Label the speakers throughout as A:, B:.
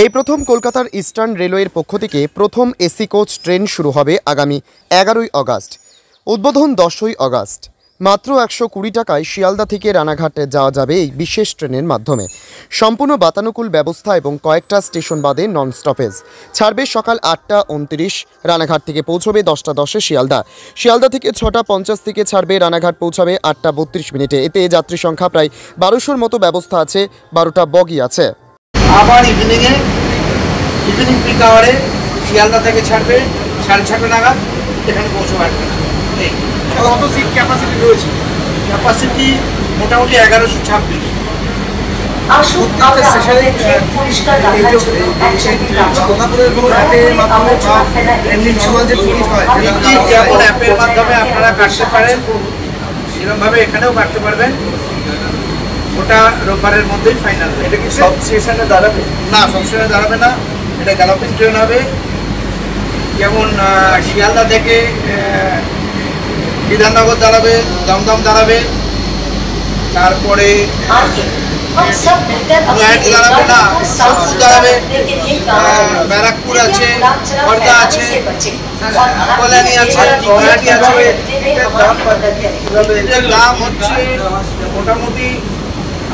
A: এই প্রথম কলকাতার ইস্টার্ন রেলওয়ের পক্ষ থেকে প্রথম এসি কোচ ট্রেন শুরু হবে আগামী 11ই আগস্ট। উদ্বোধন 10ই আগস্ট। মাত্র 120 টাকায় শিয়ালদা থেকে রানাঘাটে যাওয়া যাবে এই বিশেষ ট্রেনের মাধ্যমে। সম্পূর্ণ বাতানুকূল ব্যবস্থা এবং কয়েকটা স্টেশন বাদে নন স্টপেজ। ছাড়বে সকাল 8টা 29, রানাঘাট থেকে পৌঁছবে 10টা 10-এ শিয়ালদা। শিয়ালদা থেকে 6টা 50 থেকে ছাড়বে, রানাঘাট পৌঁছাবে 8টা 32 মিনিটে। এতে যাত্রী সংখ্যা প্রায় 1200-র মতো ব্যবস্থা আছে, 12টা বগি আছে।
B: আবার ইভিনিং পিক আওয়ারে শিয়ালদা থেকে ছাড়বে 6:30 নাগাদ, এখানে পৌঁছবে। এই কত সিট ক্যাপাসিটি রয়েছে? ক্যাপাসিটি মোটামুটি 1126। যেমন অ্যাপের মাধ্যমে আপনারা কাটতে পারেন, সেরকমভাবে এখানেও কাটতে পারবেন। ওটা রোববারের মধ্যেই ফাইনাল। এটা কি সব স্টেশনে দাঁড়াবে? না, সব স্টেশনে দাঁড়াবে না, এটা গ্যালোপিং ট্রেন হবে। যেমন শিয়ালদা থেকে বিধাননগর দাঁড়াবে, দমদম দাঁড়াবে, তারপরে দাঁড়াবে না, দাঁড়াবে, ব্যারাকপুর আছে, খড়দা আছে, কল্যাণী আছে, গুয়াহাটি আছে। এদের দাম হচ্ছে মোটামুটি,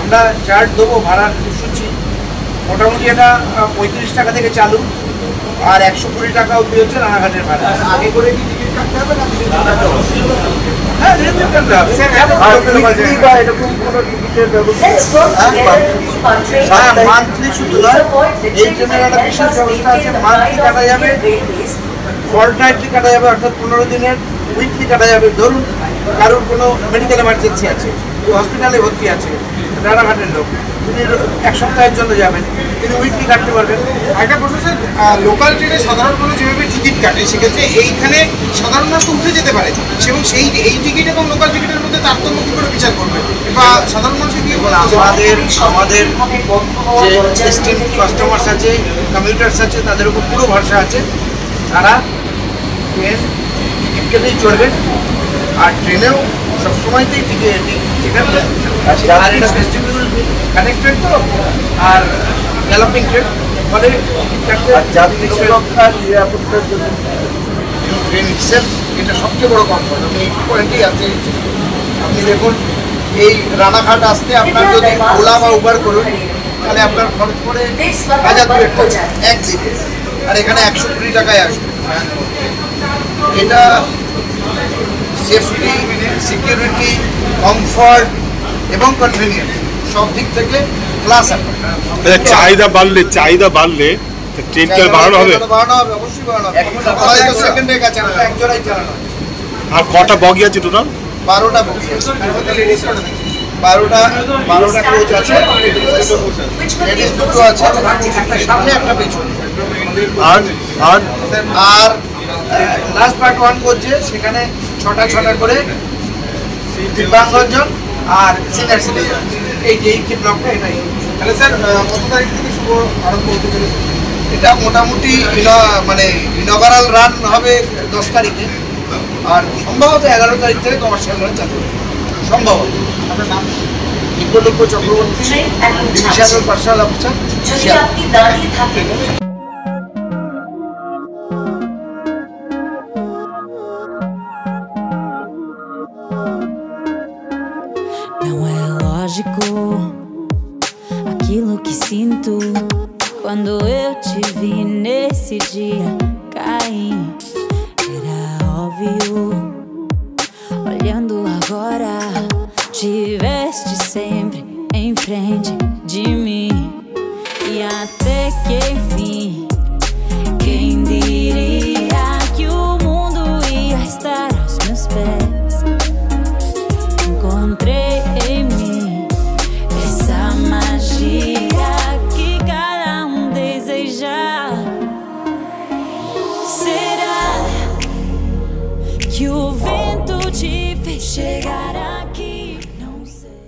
B: আমরা চার্ট দেবো ভাড়ার শুনছি, মোটামুটি এটা 35 টাকা থেকে চালু, আর 120 টাকা অব্দি হচ্ছে রানাঘাটের ভাড়া। আগে করে কি টিকিট কাটতে হবে না? হ্যাঁ, টিকিট কাটতে হবে। মান্থলি শুধু নয়, এই ট্রেনের একটা বিশেষ ব্যবস্থা আছে। মান্থলি কাটা যাবে, ফর্টনাইটলি কাটা যাবে, অর্থাৎ 15 দিনের, উইকলি কাটা যাবে। ধরুন কারোর কোনো মেডিকেল এমার্জেন্সি আছে, হসপিটালে ভর্তি আছে, রানাঘাটের লোক, তিনি 1 সপ্তাহের জন্য যাবেন, তিনি উইকলি কাটতে পারবেন।
C: একটা প্রশ্ন স্যার, লোকাল ট্রেনে সাধারণ মানুষ যেভাবে টিকিট কাটে, সেক্ষেত্রে এইখানে সাধারণ মানুষ উঠে যেতে পারে, এবং এই টিকিট এবং লোকাল টিকিটের মধ্যে তারতম্য কী করে বিচার করবে, বা সাধারণ মানুষকে কি
B: আমাদের যে এক্সট্রিম কাস্টমার্স আছে, কমিউটার্স আছে, তাদের উপর পুরো ভরসা আছে। তারা ট্রেন টিকিট কেটেই চড়বেন, আর ট্রেনেও সবসময়তেই টিকিট কাটবেন। আর এটা ফেস্টিভ্যাল কানেক্টেড তো, আর গ্যালোপিং ট্রেন, ফলে ট্রেন ইটসেলফ এটা সবচেয়ে বড় কমফোর্ট। আমি এই পয়েন্টেই আছে। আপনি দেখুন, এই রানাঘাট আসতে আপনার যদি ওলা বা উবার করুন, তাহলে আপনার খরচ পড়ে 1000 টাকা একদিনে, আর এখানে 120 টাকায় আসবে। এটা সেফটি, সিকিউরিটি, কমফর্ট এবং কনভিনিয়েন্স সব দিক থেকে ক্লাস আছে।
D: চাহিদা বাড়লে ট্রেনটা বাড়ানো হবে,
B: অবশ্যই বাড়ানো হবে। সেকেন্ডের কাছে একজনাই চালানো।
D: আর কটা বগি আছে টোটাল?
B: 12টা বগি আছে। 12টা কোচ আছে, লেডিস দুটো আছে, একটা সামনে একটা পেছনে। আর লাস্ট পার্ট 1 করছে, সেখানে 6টা করে দিব্যাঙ্গজন আর সিনিয়র সিটিজেন। এই ব্লকটা এটাই।
C: তাহলে স্যার কত তারিখ থেকে শুভ আরম্ভ হতে চলেছে?
B: এটা মোটামুটি মানে ইনগারাল রান হবে 10 তারিখে, আর সম্ভবত 11 তারিখ থেকে কমার্শিয়াল রান চালু হবে সম্ভবত।
C: আপনার নাম?
B: Biplab Chakraborty, divisional personnel officer.
E: Não é lógico aquilo que sinto quando eu te vi nesse dia cair. Era óbvio, olhando agora, tiveste sempre em frente de mim. E até que enfim, quem diria que o mundo ia estar aos meus pés? Encontrei em mim essa magia que cada deseja. Será que o vento te fez chegar aqui? Não sei.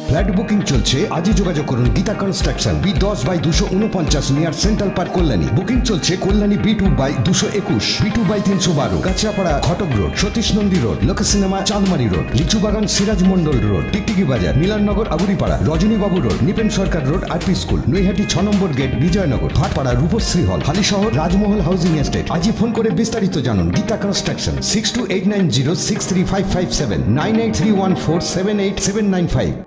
F: Flat booking চলছে, আজই যোগাযোগ করুন Gita construction, B10/249 near central park, Kalyani. Booking চলছে Kalyani B2/221, B2/312, Kanchrapara ঘটক road, Satish Nandi road, লোক cinema চাঁদমারি road, Lichubagan Siraj Mondal road, টিকটিকি বাজার, মিলননগর আগুরিপাড়া, রজনীবাবু road, Nipen সরকার road, RP school, Naihati 6 নম্বর gate, Bijoynagar, Bhatpara Rupashree হল, হালিশহর রাজমহল housing estate. আজই ফোন করে বিস্তারিত জানুন। গীতা কনস্ট্রাকশন 6289063557 98314787995।